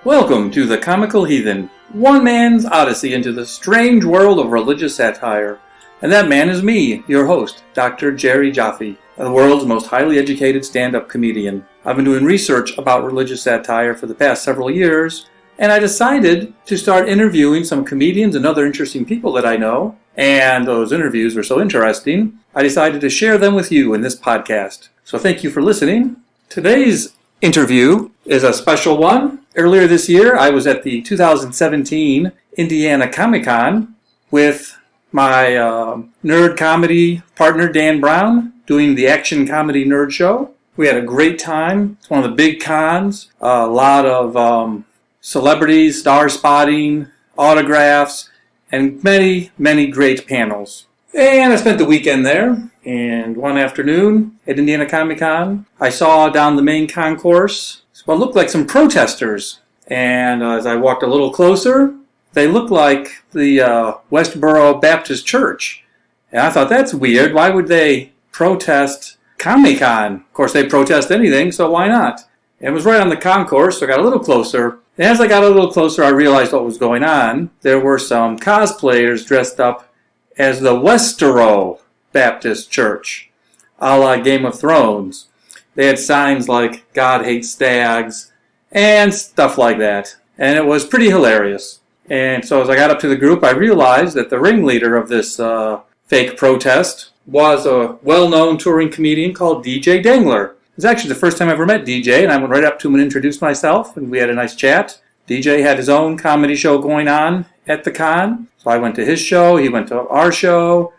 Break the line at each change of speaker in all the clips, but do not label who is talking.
Welcome to the Comical Heathen, one man's odyssey into the strange world of religious satire. And that man is me, your host, Dr. Jerry Jaffe, the world's most highly educated stand-up comedian. I've been doing research about religious satire for the past several years, and I decided to start interviewing some comedians and other interesting people that I know. And those interviews were so interesting, I decided to share them with you in this podcast. So thank you for listening. Today's interview is a special one. Earlier this year, I was at the 2017 Indiana Comic Con with my nerd comedy partner, Dan Brown, doing the Action Comedy Nerd Show. We had a great time. It's one of the big cons. A lot of celebrities, star spotting, autographs, and many, many great panels. And I spent the weekend there. And one afternoon at Indiana Comic Con, I saw down the main concourse what looked like some protesters. And as I walked a little closer, they looked like the Westeros Baptist Church. And I thought, that's weird. Why would they protest Comic-Con? Of course, they protest anything, so why not? It was right on the concourse, so I got a little closer. And as I got a little closer, I realized what was going on. There were some cosplayers dressed up as the Westeros Baptist Church, a la Game of Thrones. They had signs like, God hates stags, and stuff like that. And it was pretty hilarious. And so as I got up to the group, I realized that the ringleader of this fake protest was a well-known touring comedian called DJ Dangler. It was actually the first time I ever met DJ, and I went right up to him and introduced myself, and we had a nice chat. DJ had his own comedy show going on at the con, so I went to his show, he went to our show.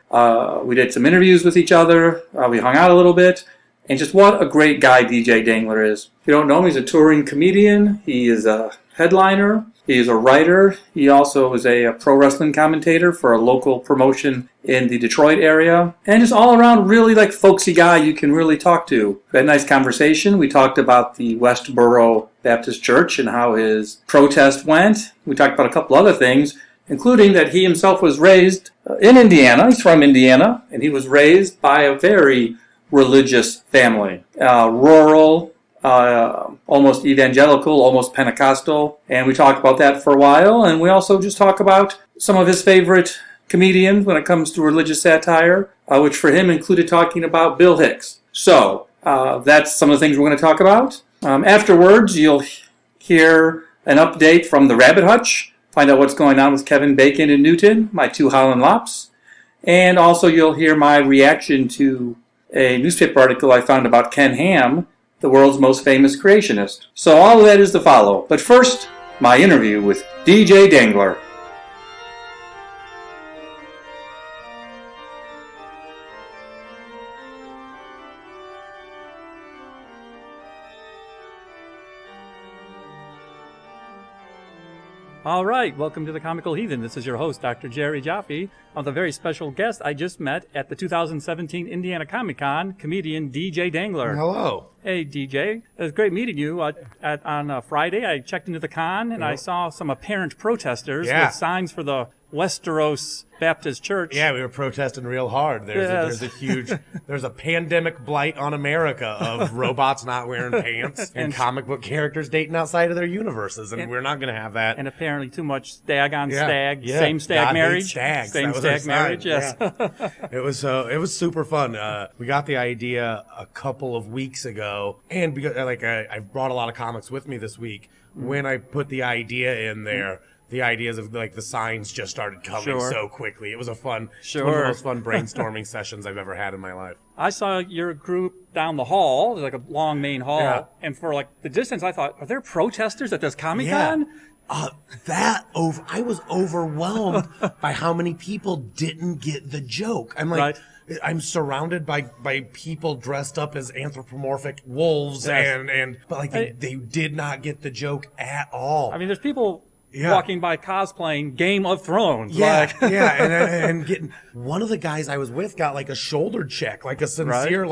We did some interviews with each other. We hung out a little bit. And just what a great guy DJ Dangler is. If you don't know him, he's a touring comedian. He is a headliner. He is a writer. He also is a pro wrestling commentator for a local promotion in the Detroit area. And just all around really like folksy guy you can really talk to. We had a nice conversation. We talked about the Westeros Baptist Church and how his protest went. We talked about a couple other things, including that he himself was raised in Indiana. He's from Indiana. And he was raised by a very religious family. Rural, almost evangelical, almost Pentecostal. And we talked about that for a while. And we also just talk about some of his favorite comedians when it comes to religious satire, which for him included talking about Bill Hicks. So that's some of the things we're going to talk about. Afterwards, you'll hear an update from the Rabbit Hutch. Find out what's going on with Kevin Bacon and Newton, my two Holland lops. And also you'll hear my reaction to a newspaper article I found about Ken Ham, the world's most famous creationist. So all of that is to follow. But first, my interview with DJ Dangler. All right, welcome to the Comical Heathen. This is your host, Dr. Jerry Jaffe, with a very special guest I just met at the 2017 Indiana Comic Con, comedian DJ Dangler.
Hello.
Hey, DJ. It was great meeting you. On Friday, I checked into the con, and I saw some apparent protesters with signs for the Westeros Baptist Church.
Yeah, we were protesting real hard. There's a pandemic blight on America of robots not wearing pants and comic book characters dating outside of their universes, and we're not going to have that.
And apparently too much stag on stag, same stag
God
marriage,
stags.
same stag marriage. Yes,
it was super fun. We got the idea a couple of weeks ago, and because I brought a lot of comics with me this week. When I put the idea in there. The ideas of the signs just started coming so quickly. It was one of the most fun brainstorming sessions I've ever had in my life.
I saw your group down the hall, like a long main hall, and for the distance, I thought, are there protesters at this Comic-Con?
I was overwhelmed by how many people didn't get the joke. I'm like, I'm surrounded by people dressed up as anthropomorphic wolves, but they did not get the joke at all.
I mean, there's people walking by cosplaying Game of Thrones.
And getting one of the guys I was with got a shoulder check, a sincere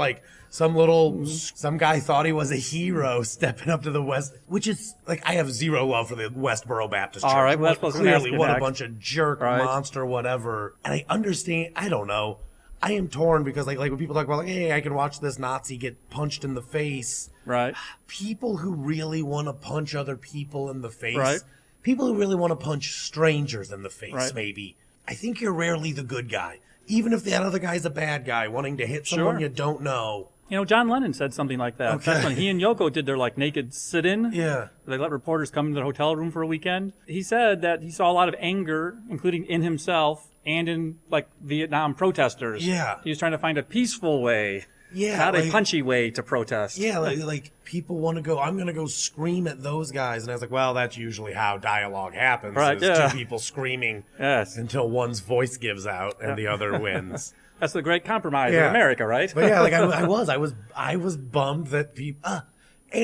some guy thought he was a hero stepping up to the West, which is I have zero love for the Westboro Baptist Church.
All right,
clearly what a bunch of jerk monster whatever. And I understand. I don't know. I am torn because like when people talk about like, hey, I can watch this Nazi get punched in the face.
Right.
People who really want to punch other people in the face.
Right.
People who really want to punch strangers in the face,
Right.
maybe. I think you're rarely the good guy. Even if that other guy's a bad guy, wanting to hit someone
Sure.
you don't know.
You know, John Lennon said something like that.
Okay.
That's when he and Yoko did their like naked sit-in.
Yeah.
They let reporters come into the hotel room for a weekend. He said that he saw a lot of anger, including in himself and in like Vietnam protesters.
Yeah.
He was trying to find a peaceful way,
Yeah.
not
like,
a punchy way to protest.
Yeah, like people want to go, I'm going to go scream at those guys. And I was like, well, that's usually how dialogue happens.
Right,
is
yeah.
two people screaming
Yes.
until one's voice gives out and the other wins.
That's the great compromise
Yeah.
in America, right?
But yeah, like I was bummed that people, and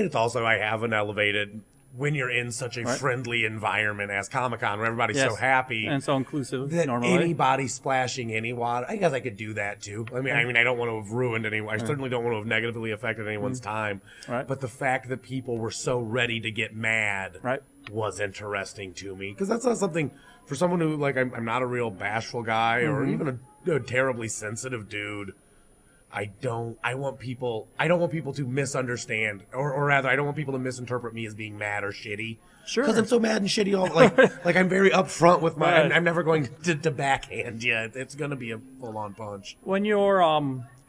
it's also, I have an elevated, when you're in such a
Right.
friendly environment as Comic-Con where everybody's
Yes.
so happy.
And so inclusive
That
normally.
anybody splashing any water, I guess I could do that too. I mean, I don't want to have ruined anyone. I certainly don't want to have negatively affected anyone's time.
Right.
But the fact that people were so ready to get mad
Right.
was interesting to me because that's not something for someone who like I'm not a real bashful guy or even a terribly sensitive dude. I don't want people to misunderstand, or rather, I don't want people to misinterpret me as being mad or shitty.
Sure.
Because I'm so mad and shitty all like I'm very upfront with my.
Right.
I'm never going to backhand you. It's going to be a full on punch.
When you're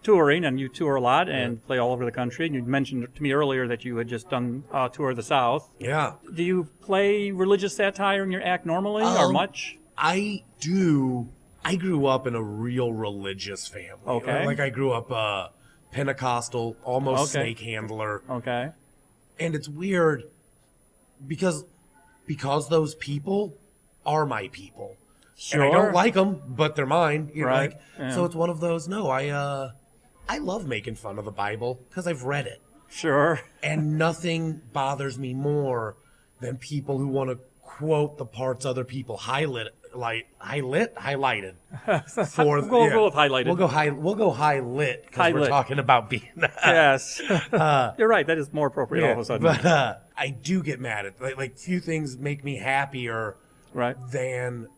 touring, and you tour a lot and play all over the country, and you mentioned to me earlier that you had just done a tour of the South.
Yeah,
Do you play religious satire in your act normally, or much?
I do. I grew up in a real religious family.
Okay.
Like I grew up Pentecostal, almost
Okay.
snake handler.
Okay.
And it's weird because those people are my people.
Sure.
And I don't like them, but they're mine. You know,
Right.
like,
Yeah.
So it's one of those. No, I love making fun of the Bible because I've read it,
Sure.
and nothing bothers me more than people who want to quote the parts other people highlighted. For
We'll go with highlighted.
We'll go high lit because
High
we're
lit.
talking about being.
Yes. You're right. That is more appropriate all of a sudden.
But I do get mad at like few things make me happier
Right.
than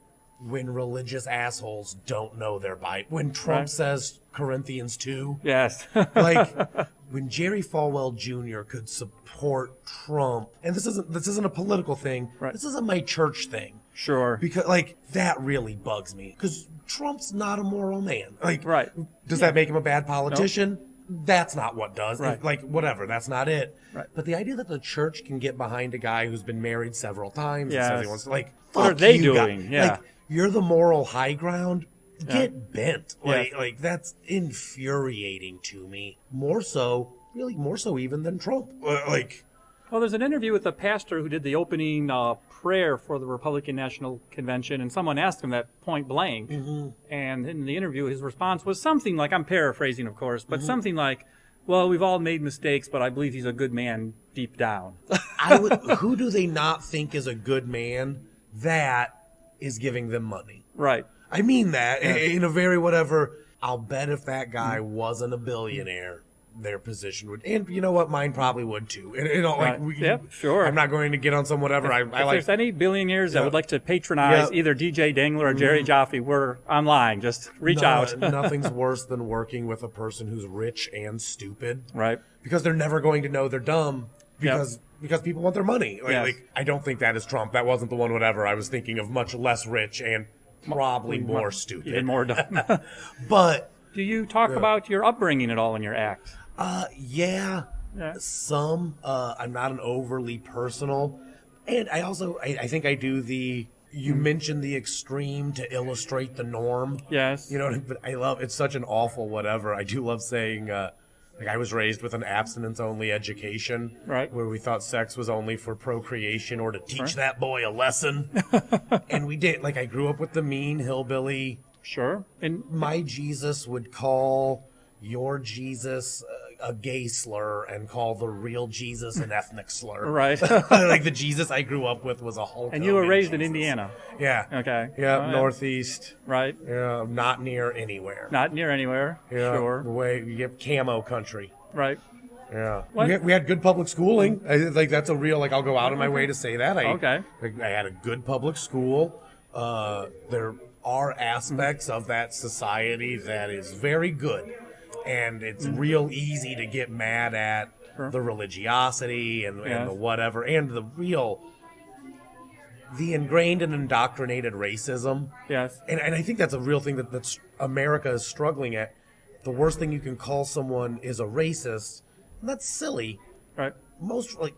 when religious assholes don't know their Bible. When Trump
Right.
says Corinthians 2,
Yes.
like when Jerry Falwell Jr. could support Trump, and this isn't a political thing.
Right.
This isn't my church thing.
Sure.
Because like that really bugs me because Trump's not a moral man. Like,
Right.
Does that make him a bad politician? That's not what does.
Right.
Like whatever. That's not it.
Right.
But the idea that the church can get behind a guy who's been married several times and says he
Yes.
wants to, like,
What are
fuck
they
you,
doing?
guy.
Yeah.
Like, you're the moral high ground. Get bent.
Yes.
Like that's infuriating to me. More so even than Trump. Like.
Well, there's an interview with a pastor who did the opening prayer for the Republican National Convention, and someone asked him that point blank.
Mm-hmm.
And in the interview, his response was something like, I'm paraphrasing, of course, but something like, well, we've all made mistakes, but I believe he's a good man deep down.
Who do they not think is a good man that is giving them money?
Right.
I mean that in a very whatever. I'll bet if that guy wasn't a billionaire, their position would, and you know what, mine probably would too. And you know, like,
Right. Yep, sure.
I'm not going to get on some whatever. I
If
like.
there's any billionaires that would like to patronize either DJ Dangler or Jerry Jaffe, we're online. Just reach out.
Nothing's worse than working with a person who's rich and stupid,
Right.
because they're never going to know they're dumb because people want their money.
Yes.
Like I don't think that is Trump. That wasn't the one. Whatever. I was thinking of much less rich and probably more stupid.
Even more dumb.
But
Do you talk about your upbringing at all in your act?
yeah.
Yeah.
Some. I'm not an overly personal, and I also I think I do the. You mentioned the extreme to illustrate the norm.
Yes.
You know, but I love it's such an awful whatever. I do love saying. Like I was raised with an abstinence-only education,
Right.
where we thought sex was only for procreation or to teach that boy a lesson, and we did. Like I grew up with the mean hillbilly.
Sure. And
My Jesus would call your Jesus a gay slur and call the real Jesus an ethnic slur.
right.
Like the Jesus I grew up with was a Hulk.
And you were
Hogan
raised in
Jesus.
Indiana.
Yeah.
Okay.
Yeah,
All right.
northeast.
Right.
Yeah, not near anywhere.
Not near anywhere.
Yeah,
Sure.
the way you get camo country.
Right.
Yeah.
What?
We had good public schooling. Like that's a real like I'll go out of my way to say that. I
Okay.
I had a good public school. They're are aspects of that society that is very good. And it's real easy to get mad at the religiosity and the whatever, and the ingrained and indoctrinated racism.
Yes.
And I think that's a real thing that America is struggling at. The worst thing you can call someone is a racist, and that's silly.
Right.
Most, like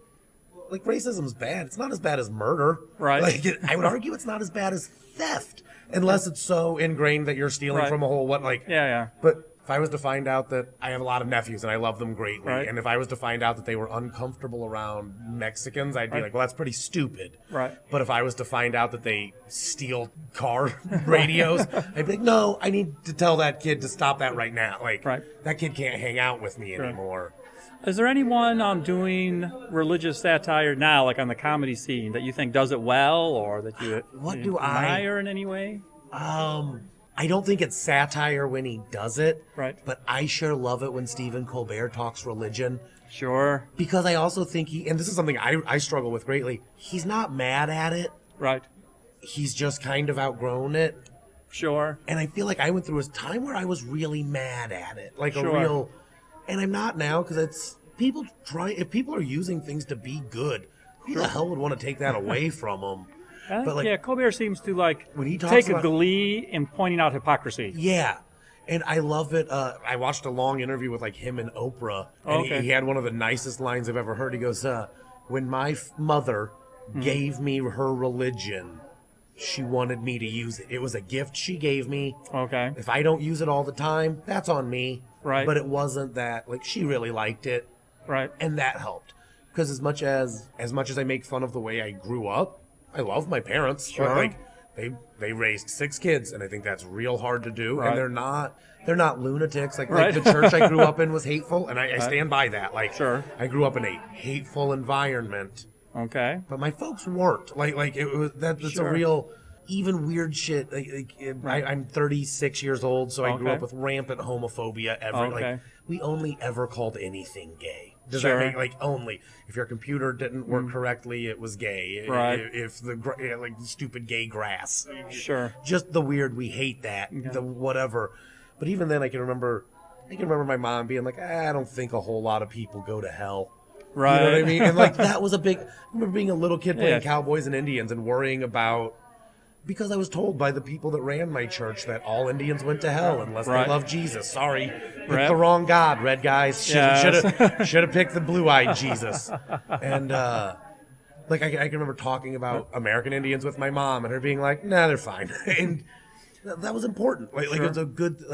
racism's bad. It's not as bad as murder.
Right.
Like, I would argue it's not as bad as theft, unless it's so ingrained that you're stealing from a whole,
Yeah.
But if I was to find out that I have a lot of nephews and I love them greatly,
Right.
and if I was to find out that they were uncomfortable around Mexicans, I'd be like, well, that's pretty stupid.
Right.
But if I was to find out that they steal car radios, I'd be like, no, I need to tell that kid to stop that right now. Like, that kid can't hang out with me anymore.
Is there anyone doing religious satire now, like on the comedy scene, that you think does it well, or that you admire in any way?
I don't think it's satire when he does it.
Right.
But I sure love it when Stephen Colbert talks religion.
Sure.
Because I also think and this is something I struggle with greatly, he's not mad at it.
Right.
He's just kind of outgrown it.
Sure.
And I feel like I went through a time where I was really mad at it. Like
Sure.
a real... And I'm not now, because it's... If people are using things to be good, who the hell would want to take that away from them?
But Colbert seems to
when he talks
take a
about,
glee in pointing out hypocrisy.
Yeah, and I love it. I watched a long interview with him and Oprah, and he had one of the nicest lines I've ever heard. He goes, "When my mother gave me her religion, she wanted me to use it. It was a gift she gave me.
Okay.
If I don't use it all the time, that's on me.
Right.
But it wasn't that. She really liked it.
Right.
And that helped, because as much as I make fun of the way I grew up, I love my parents.
Sure.
They raised 6 kids, and I think that's real hard to do.
Right.
And they're not lunatics. Like the church I grew up in was hateful, and I stand by that.
Sure.
I grew up in a hateful environment.
Okay.
But my folks weren't. It was that's a real, even weird shit. I'm 36 years old, so I grew up with rampant homophobia. We only ever called anything gay. Does that make only if your computer didn't work correctly, it was gay.
Right.
If the stupid gay grass.
Sure.
Just the weird. We hate that.
Okay.
The whatever. But even then, I can remember my mom being like, I don't think a whole lot of people go to hell.
Right.
You know what I mean? And that was a big. I remember being a little kid playing cowboys and Indians and worrying about. Because I was told by the people that ran my church that all Indians went to hell unless they loved Jesus. Sorry, picked the wrong God, red guys. Should have picked the blue-eyed Jesus. And I can remember talking about American Indians with my mom and her being like, "Nah, they're fine." And that was important. It was a good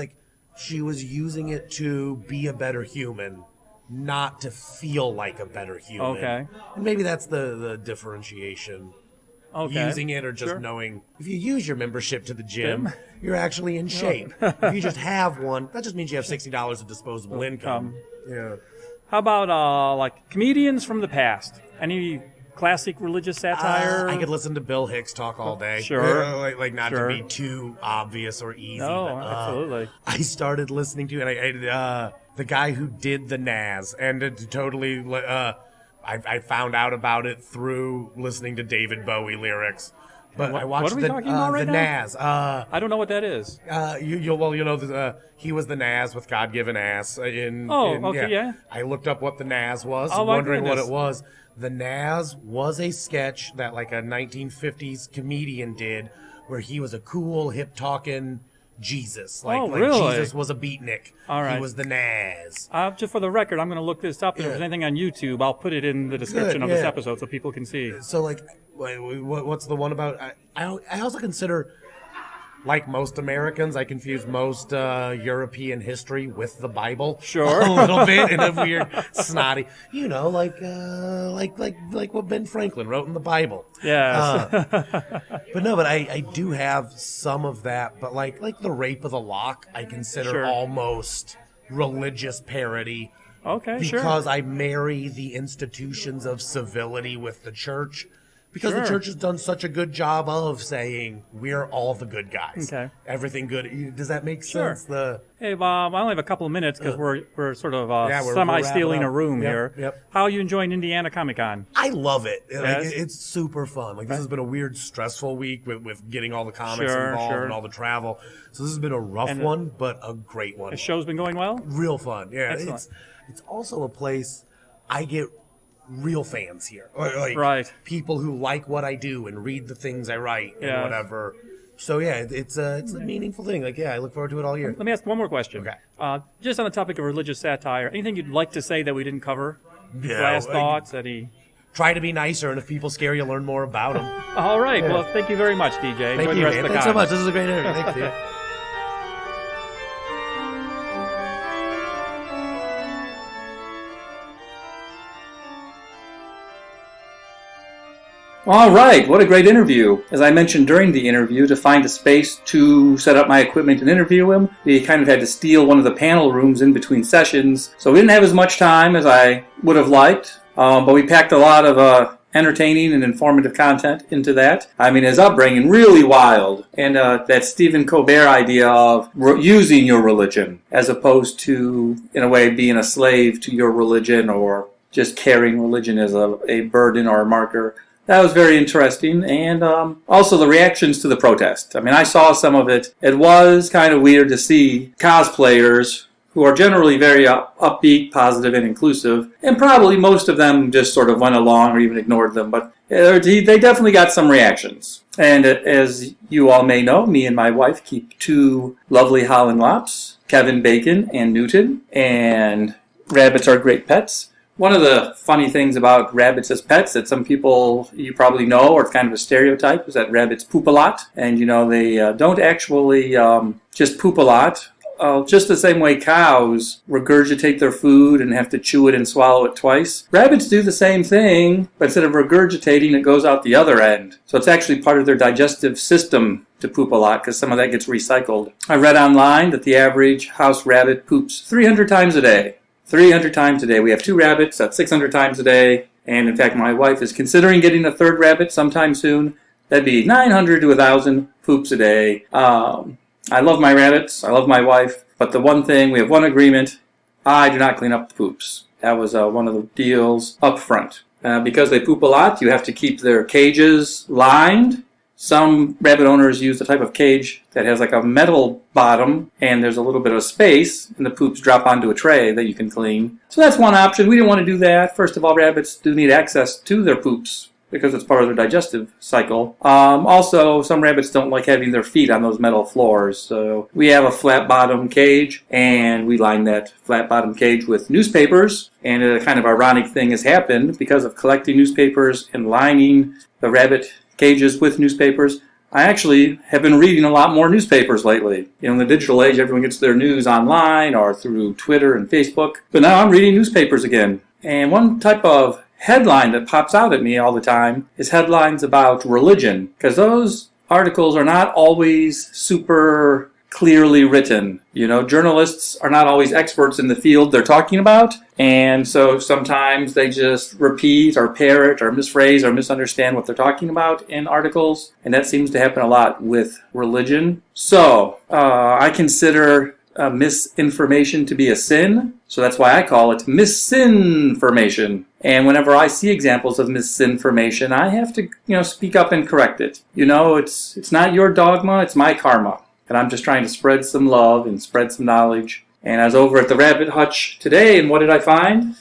she was using it to be a better human, not to feel like a better human.
Okay.
And maybe that's the differentiation.
Okay.
Using it or just knowing if you use your membership to the gym, you're actually in shape. If you just have one, that just means you have $60 of disposable income. Yeah.
How about comedians from the past? Any classic religious satire?
I could listen to Bill Hicks talk all day.
Sure.
Not to be too obvious or easy.
No,
but,
absolutely.
I started listening to, and I the guy who did the Naz, and it totally. I found out about it through listening to David Bowie lyrics. But I watched
what are we talking about right
the
now?
Naz.
I don't know what that is.
He was the Naz with God-given ass.
Yeah.
I looked up what the Naz was,
Oh,
wondering what it was. The Naz was a sketch that a 1950s comedian did, where he was a cool, hip-talking Jesus.
Really?
Jesus was a beatnik.
All right.
He was the Naz.
Just for the record, I'm going to look this up. If there's anything on YouTube, I'll put it in the description of this episode so people can see.
So, what's the one about? I also consider, like most Americans, I confuse most European history with the Bible.
Sure.
A little bit in a weird, snotty, like what Ben Franklin wrote in the Bible.
Yes.
But I do have some of that. But like the Rape of the Lock, I consider almost religious parody.
Okay,
because I marry the institutions of civility with the church. Because
Sure.
the church has done such a good job of saying we're all the good guys.
Okay.
Everything good. Does that make
Sure.
sense?
Hey, Bob, I only have a couple of minutes because we're sort of
Yeah, we're
semi-stealing
wrapping
a
up.
room
Yep,
here.
yep.
How are you enjoying Indiana Comic Con?
I love it.
Yes?
It's super fun. Like, this has been a weird, stressful week with getting all the comics
Sure,
involved
sure.
and all the travel. So this has been a rough one, but a great one.
The show's been going well?
Real fun. Yeah,
Excellent.
it's also a place I get real fans here. Like
Right.
people who like what I do and read the things I write and
Yes.
whatever. So yeah, it's a meaningful thing. Like, yeah, I look forward to it all year.
Let me ask one more question.
Okay.
Just on the topic of religious satire, anything you'd like to say that we didn't cover?
Yeah,
Last
like-
thoughts? Any?
Try to be nicer, and if people scare you, learn more about them.
All right. Well, thank you very much, DJ.
Thank
Enjoy
you,
the rest
man.
of the
Thanks so
con.
much. This is a great interview. Thank you.
All right, what a great interview. As I mentioned during the interview, to find a space to set up my equipment and interview him, we kind of had to steal one of the panel rooms in between sessions. So we didn't have as much time as I would have liked, but we packed a lot of entertaining and informative content into that. I mean, his upbringing, really wild. And that Stephen Colbert idea of using your religion as opposed to, in a way, being a slave to your religion or just carrying religion as a burden or a marker. That was very interesting, and also the reactions to the protest. I mean, I saw some of it. It was kind of weird to see cosplayers who are generally very upbeat, positive, and inclusive, and probably most of them just sort of went along or even ignored them, but they definitely got some reactions. And as you all may know, me and my wife keep two lovely Holland lops, Kevin Bacon and Newton, and rabbits are great pets. One of the funny things about rabbits as pets that some people you probably know, or it's kind of a stereotype, is that rabbits poop a lot. And, they don't actually just poop a lot. Just the same way cows regurgitate their food and have to chew it and swallow it twice. Rabbits do the same thing, but instead of regurgitating, it goes out the other end. So it's actually part of their digestive system to poop a lot, because some of that gets recycled. I read online that the average house rabbit poops 300 times a day. 300 times a day. We have two rabbits, that's 600 times a day. And in fact, my wife is considering getting a third rabbit sometime soon. That'd be 900 to 1,000 poops a day. I love my rabbits, I love my wife, but the one thing, we have one agreement, I do not clean up the poops. That was one of the deals up front. Because they poop a lot, you have to keep their cages lined. Some rabbit owners use the type of cage that has like a metal bottom and there's a little bit of space and the poops drop onto a tray that you can clean. So that's one option. We didn't want to do that. First of all, rabbits do need access to their poops because it's part of their digestive cycle. Also, some rabbits don't like having their feet on those metal floors. So we have a flat bottom cage and we line that flat bottom cage with newspapers. And a kind of ironic thing has happened because of collecting newspapers and lining the rabbit cages with newspapers. I actually have been reading a lot more newspapers lately. In the digital age, everyone gets their news online or through Twitter and Facebook. But now I'm reading newspapers again. And one type of headline that pops out at me all the time is headlines about religion. Because those articles are not always super clearly written. Journalists are not always experts in the field they're talking about, and so sometimes they just repeat or parrot or misphrase or misunderstand what they're talking about in articles, and that seems to happen a lot with religion. So, I consider misinformation to be a sin, so that's why I call it misinformation. And whenever I see examples of misinformation, I have to, speak up and correct it. It's not your dogma, it's my karma. And I'm just trying to spread some love and spread some knowledge. And I was over at the Rabbit Hutch today, and what did I find?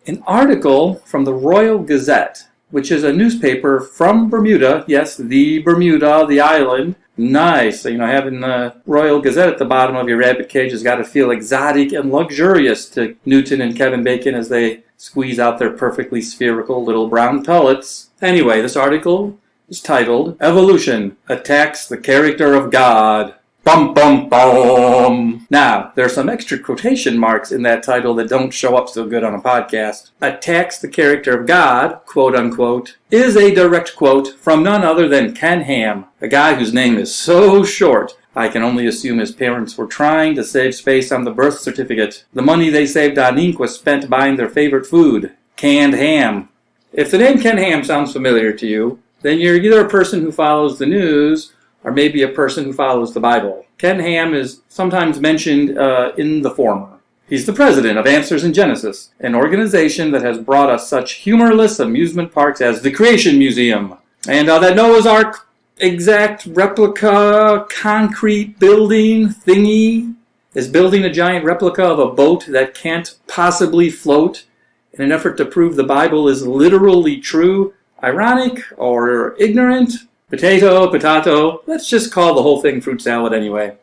An article from the Royal Gazette, which is a newspaper from Bermuda. Yes, the Bermuda, the island. Nice. Having the Royal Gazette at the bottom of your rabbit cage has got to feel exotic and luxurious to Newton and Kevin Bacon as they squeeze out their perfectly spherical little brown pellets. Anyway, this article is titled, "Evolution Attacks the Character of God." Bum, bum, bum. Now, there are some extra quotation marks in that title that don't show up so good on a podcast. Attacks the character of God, quote unquote, is a direct quote from none other than Ken Ham, a guy whose name is so short, I can only assume his parents were trying to save space on the birth certificate. The money they saved on ink was spent buying their favorite food, canned ham. If the name Ken Ham sounds familiar to you, then you're either a person who follows the news or maybe a person who follows the Bible. Ken Ham is sometimes mentioned in the former. He's the president of Answers in Genesis, an organization that has brought us such humorless amusement parks as the Creation Museum, and that Noah's Ark exact replica concrete building thingy is building a giant replica of a boat that can't possibly float in an effort to prove the Bible is literally true. Ironic or ignorant? Potato. Let's just call the whole thing fruit salad anyway.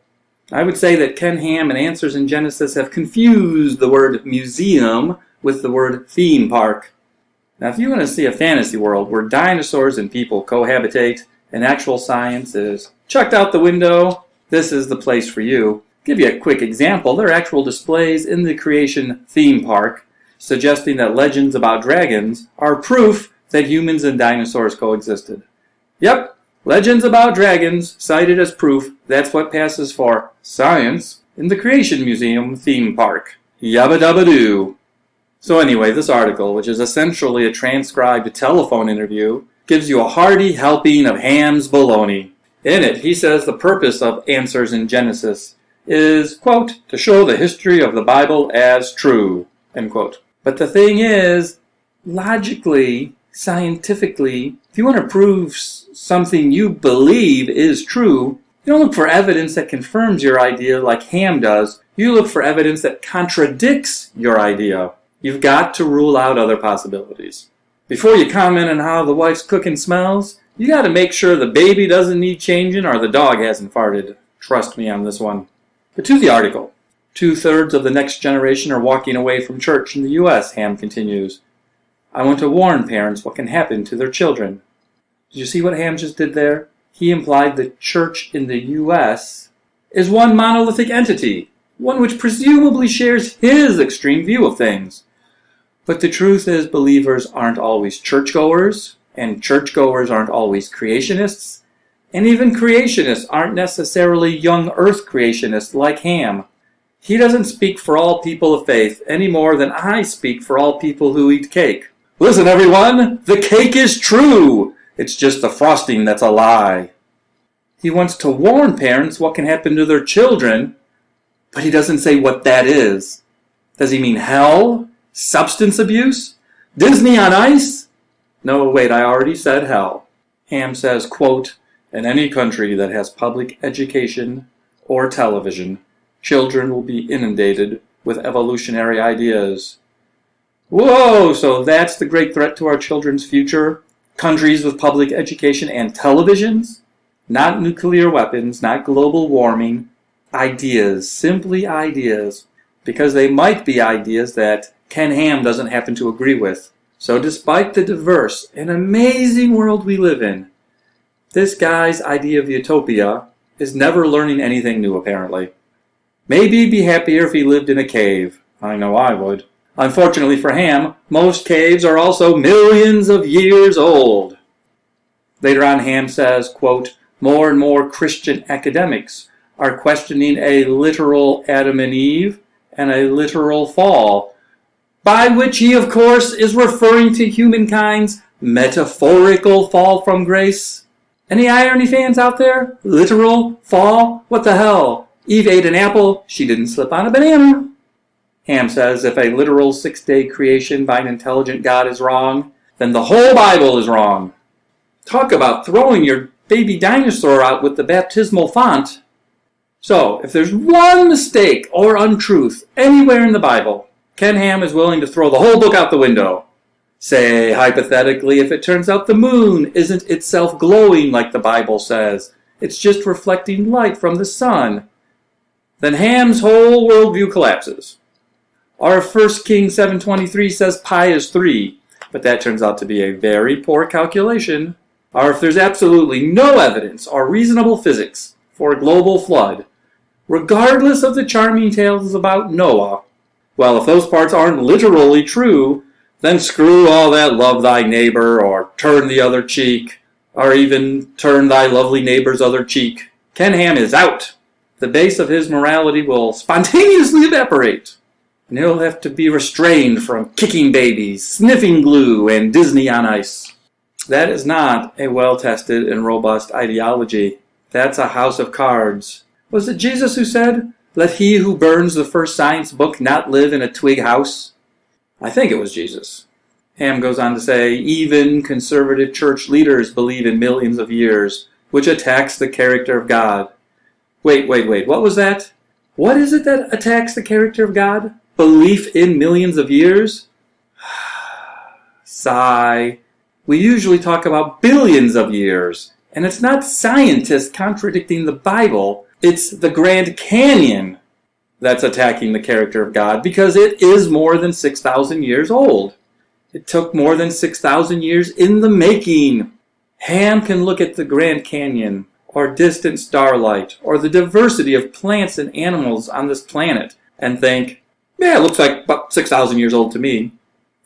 I would say that Ken Ham and Answers in Genesis have confused the word museum with the word theme park. Now, if you want to see a fantasy world where dinosaurs and people cohabitate and actual science is chucked out the window, this is the place for you. Give you a quick example. There are actual displays in the Creation theme park suggesting that legends about dragons are proof that humans and dinosaurs coexisted. Yep, legends about dragons cited as proof. That's what passes for science in the Creation Museum theme park. Yabba dabba doo. So anyway, this article, which is essentially a transcribed telephone interview, gives you a hearty helping of Ham's baloney. In it, he says the purpose of Answers in Genesis is, quote, to show the history of the Bible as true, end quote. But the thing is, logically, scientifically, if you want to prove something you believe is true, you don't look for evidence that confirms your idea like Ham does. You look for evidence that contradicts your idea. You've got to rule out other possibilities. Before you comment on how the wife's cooking smells, you got to make sure the baby doesn't need changing or the dog hasn't farted. Trust me on this one. But to the article. 2/3 of the next generation are walking away from church in the U.S., Ham continues. I want to warn parents what can happen to their children. Did you see what Ham just did there? He implied the church in the U.S. is one monolithic entity, one which presumably shares his extreme view of things. But the truth is believers aren't always churchgoers, and churchgoers aren't always creationists, and even creationists aren't necessarily young earth creationists like Ham. He doesn't speak for all people of faith any more than I speak for all people who eat cake. Listen, everyone, the cake is true. It's just the frosting that's a lie. He wants to warn parents what can happen to their children, but he doesn't say what that is. Does he mean hell? Substance abuse? Disney on Ice? No, wait, I already said hell. Ham says, quote, in any country that has public education or television, children will be inundated with evolutionary ideas. Whoa, so that's the great threat to our children's future? Countries with public education and televisions? Not nuclear weapons, not global warming. Ideas, simply ideas. Because they might be ideas that Ken Ham doesn't happen to agree with. So despite the diverse and amazing world we live in, this guy's idea of utopia is never learning anything new, apparently. Maybe he'd be happier if he lived in a cave. I know I would. Unfortunately for Ham, most caves are also millions of years old. Later on, Ham says, quote, more and more Christian academics are questioning a literal Adam and Eve and a literal fall, by which he, of course, is referring to humankind's metaphorical fall from grace. Any irony fans out there? Literal fall? What the hell? Eve ate an apple, she didn't slip on a banana. Ham says if a literal 6-day creation by an intelligent God is wrong, then the whole Bible is wrong. Talk about throwing your baby dinosaur out with the baptismal font. So, if there's one mistake or untruth anywhere in the Bible, Ken Ham is willing to throw the whole book out the window. Say, hypothetically, if it turns out the moon isn't itself glowing like the Bible says, it's just reflecting light from the sun, then Ham's whole worldview collapses. Our 1 Kings 7:23 says pi is 3, but that turns out to be a very poor calculation. Or if there's absolutely no evidence or reasonable physics for a global flood, regardless of the charming tales about Noah, well, if those parts aren't literally true, then screw all that love thy neighbor or turn the other cheek, or even turn thy lovely neighbor's other cheek. Ken Ham is out. The base of his morality will spontaneously evaporate, and he'll have to be restrained from kicking babies, sniffing glue, and Disney on Ice. That is not a well-tested and robust ideology. That's a house of cards. Was it Jesus who said, "Let he who burns the first science book not live in a twig house"? I think it was Jesus. Ham goes on to say, even conservative church leaders believe in millions of years, which attacks the character of God. Wait, what was that? What is it that attacks the character of God? Belief in millions of years? Sigh. We usually talk about billions of years, and it's not scientists contradicting the Bible, it's the Grand Canyon that's attacking the character of God, because it is more than 6,000 years old. It took more than 6,000 years in the making. Ham can look at the Grand Canyon, or distant starlight, or the diversity of plants and animals on this planet, and think, yeah, it looks like about 6,000 years old to me.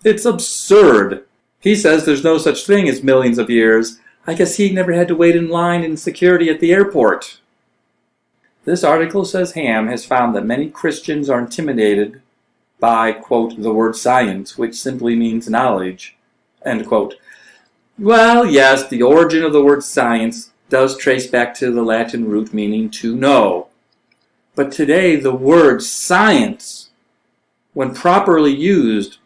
It's absurd. He says there's no such thing as millions of years. I guess he never had to wait in line in security at the airport. This article says Ham has found that many Christians are intimidated by, quote, the word science, which simply means knowledge, end quote. Well, yes, the origin of the word science does trace back to the Latin root meaning to know. But today, the word science, when properly used,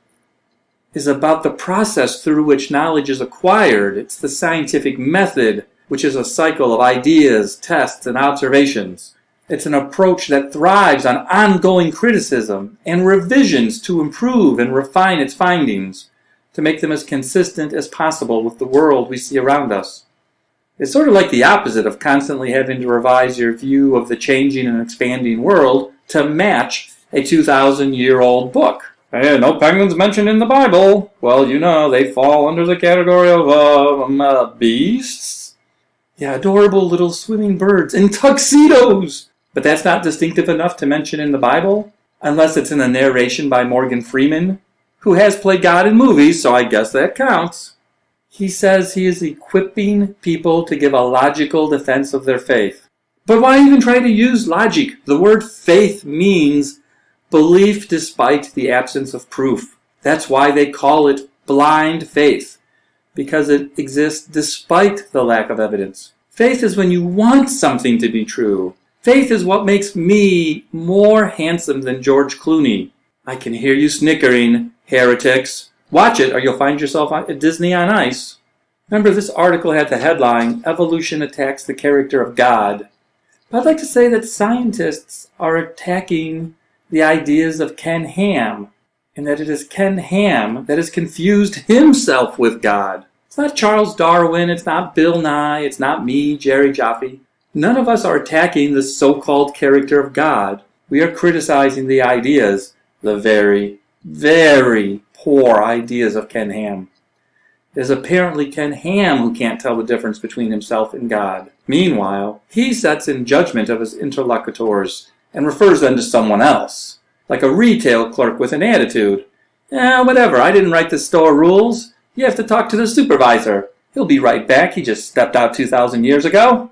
is about the process through which knowledge is acquired. It's the scientific method, which is a cycle of ideas, tests, and observations. It's an approach that thrives on ongoing criticism and revisions to improve and refine its findings, to make them as consistent as possible with the world we see around us. It's sort of like the opposite of constantly having to revise your view of the changing and expanding world to match a 2,000-year-old book. Hey, no penguins mentioned in the Bible. Well, you know, they fall under the category of beasts. Yeah, adorable little swimming birds in tuxedos. But that's not distinctive enough to mention in the Bible, unless it's in a narration by Morgan Freeman, who has played God in movies, so I guess that counts. He says he is equipping people to give a logical defense of their faith. But why even try to use logic? The word faith means belief despite the absence of proof. That's why they call it blind faith, because it exists despite the lack of evidence. Faith is when you want something to be true. Faith is what makes me more handsome than George Clooney. I can hear you snickering, heretics. Watch it or you'll find yourself at Disney on Ice. Remember, this article had the headline, Evolution Attacks the Character of God. But I'd like to say that scientists are attacking the ideas of Ken Ham, and that it is Ken Ham that has confused himself with God. It's not Charles Darwin, it's not Bill Nye, it's not me, Jerry Jaffe. None of us are attacking the so-called character of God. We are criticizing the ideas, the very, very poor ideas of Ken Ham. It is apparently Ken Ham who can't tell the difference between himself and God. Meanwhile, he sets in judgment of his interlocutors and refers them to someone else, like a retail clerk with an attitude. Whatever, I didn't write the store rules. You have to talk to the supervisor. He'll be right back, he just stepped out 2,000 years ago.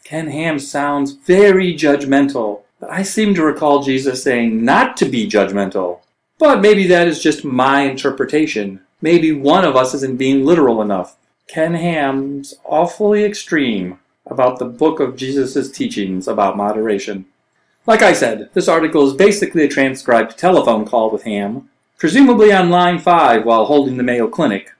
Ken Ham sounds very judgmental, but I seem to recall Jesus saying not to be judgmental. But maybe that is just my interpretation. Maybe one of us isn't being literal enough. Ken Ham's awfully extreme about the book of Jesus' teachings about moderation. Like I said, this article is basically a transcribed telephone call with Ham, presumably on line 5 while holding the Mayo Clinic,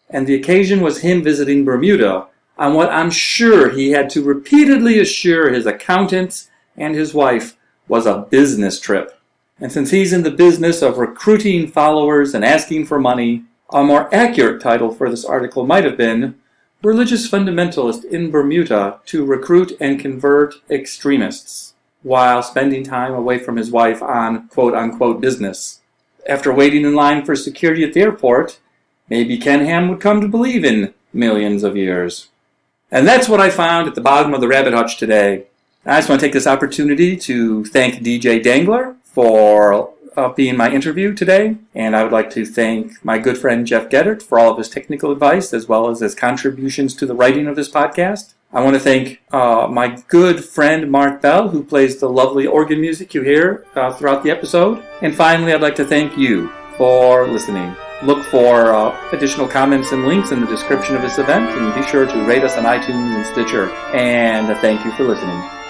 and the occasion was him visiting Bermuda on what I'm sure he had to repeatedly assure his accountants and his wife was a business trip. And since he's in the business of recruiting followers and asking for money, a more accurate title for this article might have been Religious Fundamentalist in Bermuda to Recruit and Convert Extremists, while spending time away from his wife on quote-unquote business. After waiting in line for security at the airport, maybe Ken Ham would come to believe in millions of years. And that's what I found at the bottom of the rabbit hutch today. I just want to take this opportunity to thank DJ Dangler for being my interview today, and I would like to thank my good friend Jeff Geddert for all of his technical advice as well as his contributions to the writing of this podcast. I want to thank my good friend Mark Bell, who plays the lovely organ music you hear throughout the episode. And finally, I'd like to thank you for listening. Look for additional comments and links in the description of this event, and be sure to rate us on iTunes and Stitcher. And thank you for listening.